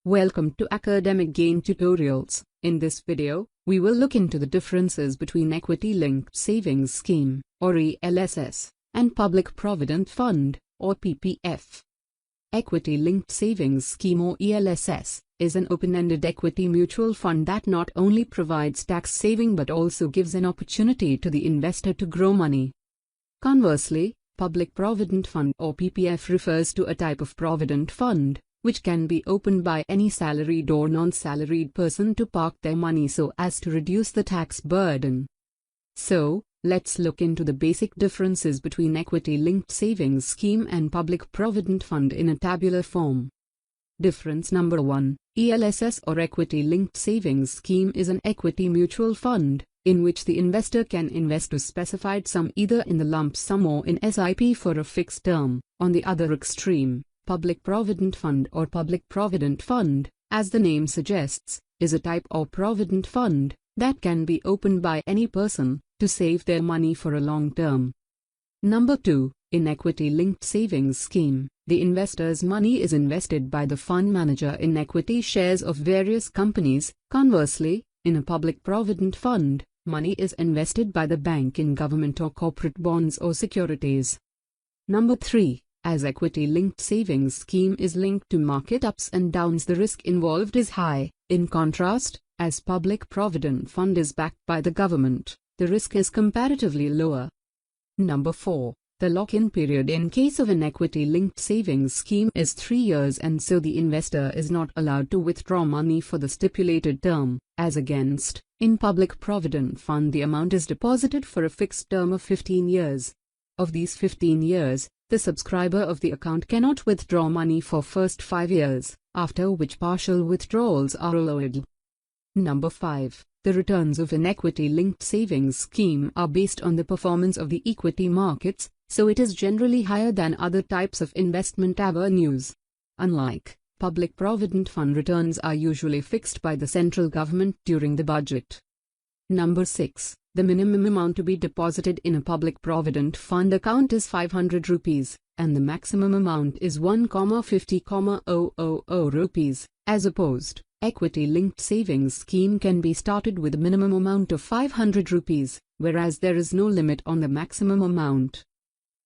Welcome to Academic Gain Tutorials. In this video, we will look into the differences between Equity-Linked Savings Scheme, or ELSS, and Public Provident Fund, or PPF. Equity-Linked Savings Scheme, or ELSS, is an open-ended equity mutual fund that not only provides tax saving but also gives an opportunity to the investor to grow money. Conversely, Public Provident Fund, or PPF, refers to a type of provident fund which can be opened by any salaried or non-salaried person to park their money so as to reduce the tax burden. So, let's look into the basic differences between Equity-Linked Savings Scheme and Public Provident Fund in a tabular form. Difference number 1. ELSS, or Equity-Linked Savings Scheme, is an equity mutual fund in which the investor can invest a specified sum either in the lump sum or in SIP for a fixed term. On the other extreme, Public Provident Fund, or Public Provident Fund, as the name suggests, is a type of provident fund that can be opened by any person to save their money for a long term. Number 2. In Equity-Linked Savings Scheme, the investor's money is invested by the fund manager in equity shares of various companies. Conversely, in a Public Provident Fund, money is invested by the bank in government or corporate bonds or securities. Number 3. As Equity-Linked Savings Scheme is linked to market ups and downs, the risk involved is high. In contrast, as Public Provident Fund is backed by the government, the risk is comparatively lower. Number 4. The lock-in period in case of an Equity-Linked Savings Scheme is 3 years, and so the investor is not allowed to withdraw money for the stipulated term, as against, in Public Provident Fund, the amount is deposited for a fixed term of 15 years. Of these 15 years, the subscriber of the account cannot withdraw money for first 5 years, after which partial withdrawals are allowed. Number 5. The returns of an Equity-Linked Savings Scheme are based on the performance of the equity markets, so it is generally higher than other types of investment avenues. Unlike Public Provident Fund, returns are usually fixed by the central government during the budget. Number 6. The minimum amount to be deposited in a Public Provident Fund account is 500 rupees, and the maximum amount is 1,50,000 rupees. As opposed, Equity-Linked Savings Scheme can be started with a minimum amount of 500 rupees, whereas there is no limit on the maximum amount.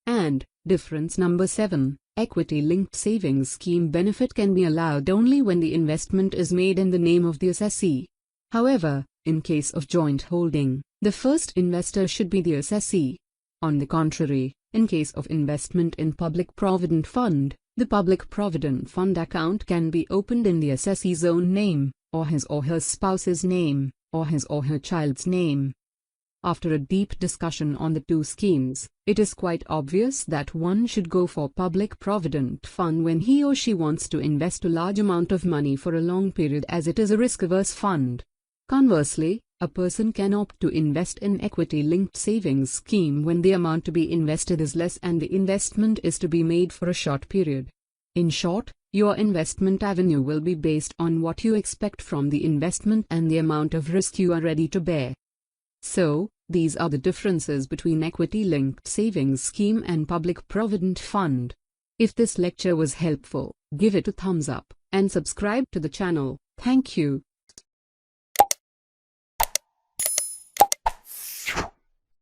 And, difference number 7. Equity-Linked Savings Scheme benefit can be allowed only when the investment is made in the name of the assessee. However, in case of joint holding, the first investor should be the assessee. On the contrary, in case of investment in Public Provident Fund, the Public Provident Fund account can be opened in the assessee's own name, or his or her spouse's name, or his or her child's name. After a deep discussion on the two schemes, it is quite obvious that one should go for Public Provident Fund when he or she wants to invest a large amount of money for a long period, as it is a risk-averse fund. Conversely, a person can opt to invest in Equity-Linked Savings Scheme when the amount to be invested is less and the investment is to be made for a short period. In short, your investment avenue will be based on what you expect from the investment and the amount of risk you are ready to bear. So, these are the differences between Equity-Linked Savings Scheme and Public Provident Fund. If this lecture was helpful, give it a thumbs up and subscribe to the channel. Thank you.